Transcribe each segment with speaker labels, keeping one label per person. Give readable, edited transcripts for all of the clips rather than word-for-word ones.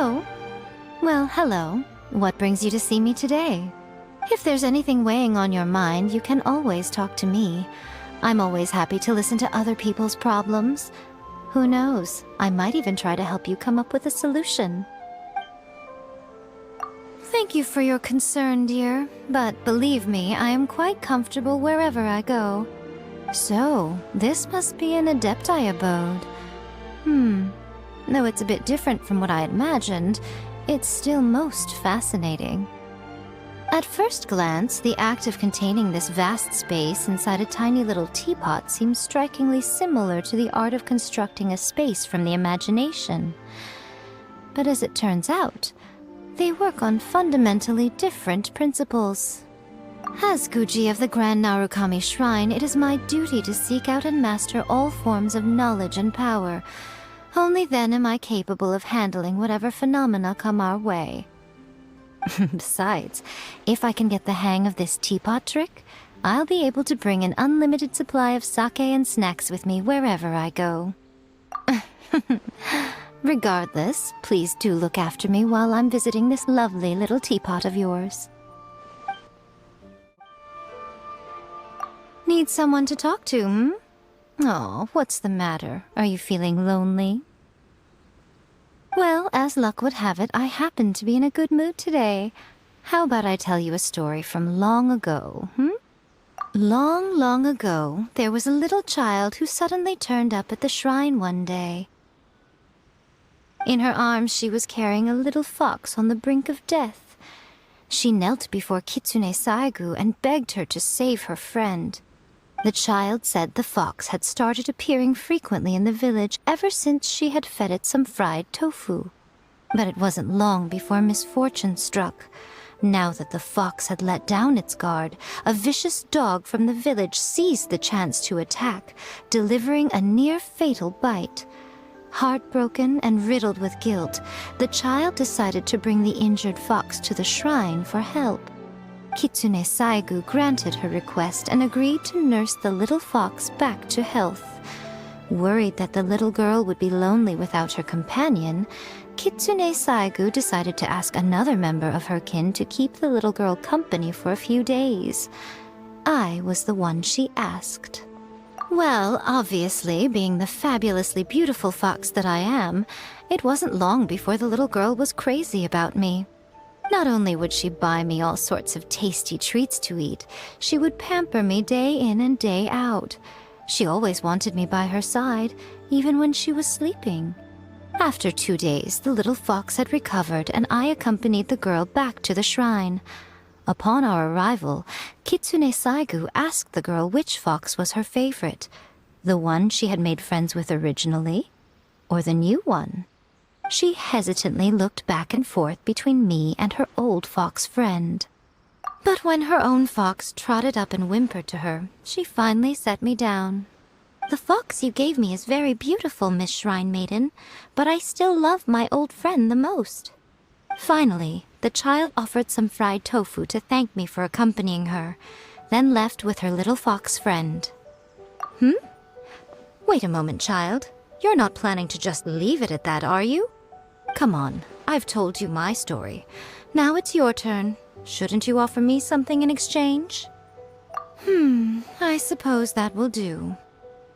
Speaker 1: Oh, well, hello. What brings you to see me today? If there's anything weighing on your mind, you can always talk to me. I'm always happy to listen to other people's problems. Who knows, I might even try to help you come up with a solution. Thank you for your concern, dear, but believe me, I am quite comfortable wherever I go. So, this must be an Adepti abode. Though it's a bit different from what I had imagined, it's still most fascinating. At first glance, the act of containing this vast space inside a tiny little teapot seems strikingly similar to the art of constructing a space from the imagination. But as it turns out, they work on fundamentally different principles. As Guji of the Grand Narukami Shrine, it is my duty to seek out and master all forms of knowledge and power. Only then am I capable of handling whatever phenomena come our way. Besides, if I can get the hang of this teapot trick, I'll be able to bring an unlimited supply of sake and snacks with me wherever I go. Regardless, please do look after me while I'm visiting this lovely little teapot of yours. Need someone to talk to, hmm? Oh, what's the matter? Are you feeling lonely? Well, as luck would have it, I happen to be in a good mood today. How about I tell you a story from long ago, Long, long ago, there was a little child who suddenly turned up at the shrine one day. In her arms, she was carrying a little fox on the brink of death. She knelt before Kitsune Saigu and begged her to save her friend. The child said the fox had started appearing frequently in the village ever since she had fed it some fried tofu. But it wasn't long before misfortune struck. Now that the fox had let down its guard, a vicious dog from the village seized the chance to attack, delivering a near-fatal bite. Heartbroken and riddled with guilt, the child decided to bring the injured fox to the shrine for help. Kitsune Saigu granted her request and agreed to nurse the little fox back to health. Worried that the little girl would be lonely without her companion, Kitsune Saigu decided to ask another member of her kin to keep the little girl company for a few days. I was the one she asked. Well, obviously, being the fabulously beautiful fox that I am, it wasn't long before the little girl was crazy about me. Not only would she buy me all sorts of tasty treats to eat, she would pamper me day in and day out. She always wanted me by her side, even when she was sleeping. After 2 days, the little fox had recovered, and I accompanied the girl back to the shrine. Upon our arrival, Kitsune Saigu asked the girl which fox was her favorite, the one she had made friends with originally, or the new one. She hesitantly looked back and forth between me and her old fox friend. But when her own fox trotted up and whimpered to her, she finally set me down. "The fox you gave me is very beautiful, Miss Shrine Maiden, but I still love my old friend the most." Finally, the child offered some fried tofu to thank me for accompanying her, then left with her little fox friend. Wait a moment, child. You're not planning to just leave it at that, are you? Come on, I've told you my story. Now it's your turn. Shouldn't you offer me something in exchange? I suppose that will do.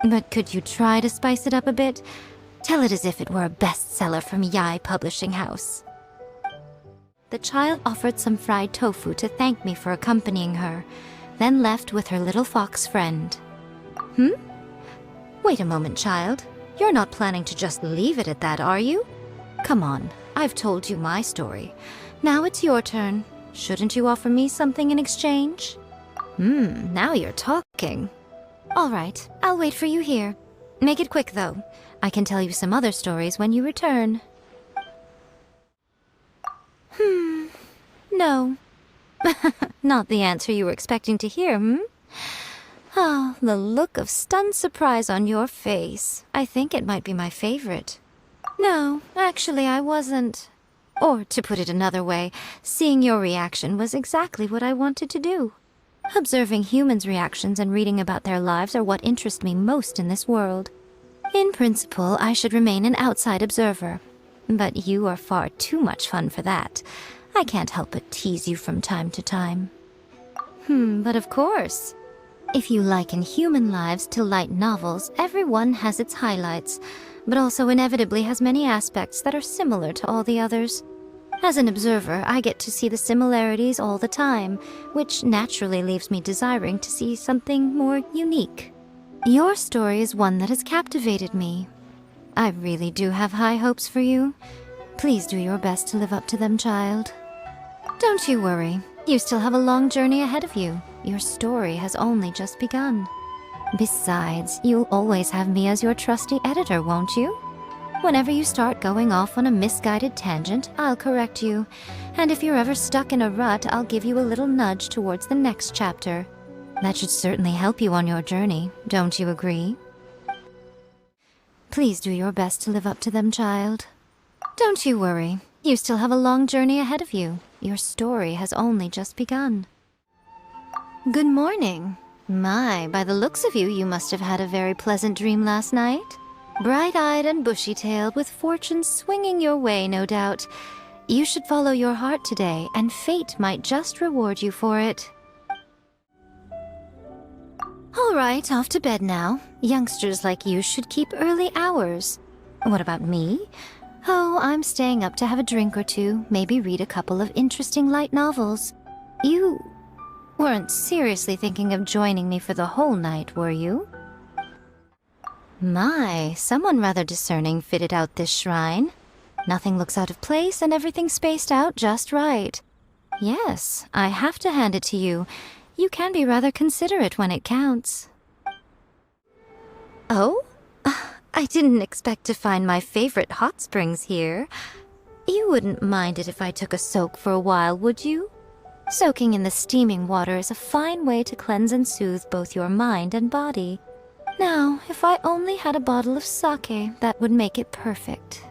Speaker 1: But could you try to spice it up a bit? Tell it as if it were a bestseller from Yae Publishing House. The child offered some fried tofu to thank me for accompanying her, then left with her little fox friend. Wait a moment, child. You're not planning to just leave it at that, are you? Come on, I've told you my story. Now it's your turn. Shouldn't you offer me something in exchange? Now you're talking. All right, I'll wait for you here. Make it quick, though. I can tell you some other stories when you return. No. Not the answer you were expecting to hear, Ah, the look of stunned surprise on your face. I think it might be my favorite. No, actually I wasn't. Or, to put it another way, seeing your reaction was exactly what I wanted to do. Observing humans' reactions and reading about their lives are what interest me most in this world. In principle, I should remain an outside observer. But you are far too much fun for that. I can't help but tease you from time to time. But of course. If you liken human lives to light novels, everyone has its highlights, but also inevitably has many aspects that are similar to all the others. As an observer, I get to see the similarities all the time, which naturally leaves me desiring to see something more unique. Your story is one that has captivated me. I really do have high hopes for you. Please do your best to live up to them, child. Don't you worry. You still have a long journey ahead of you. Your story has only just begun. Besides, you'll always have me as your trusty editor, won't you? Whenever you start going off on a misguided tangent, I'll correct you. And if you're ever stuck in a rut, I'll give you a little nudge towards the next chapter. That should certainly help you on your journey, don't you agree? Please do your best to live up to them, child. Don't you worry. You still have a long journey ahead of you. Your story has only just begun. Good morning. My, by the looks of you, you must have had a very pleasant dream last night. Bright-eyed and bushy-tailed, with fortune swinging your way, no doubt. You should follow your heart today, and fate might just reward you for it. All right, off to bed now. Youngsters like you should keep early hours. What about me? Oh, I'm staying up to have a drink or two, maybe read a couple of interesting light novels. You weren't seriously thinking of joining me for the whole night, were you? My, someone rather discerning fitted out this shrine. Nothing looks out of place and everything's spaced out just right. Yes, I have to hand it to you. You can be rather considerate when it counts. Oh? I didn't expect to find my favorite hot springs here. You wouldn't mind it if I took a soak for a while, would you? Soaking in the steaming water is a fine way to cleanse and soothe both your mind and body. Now, if I only had a bottle of sake, that would make it perfect.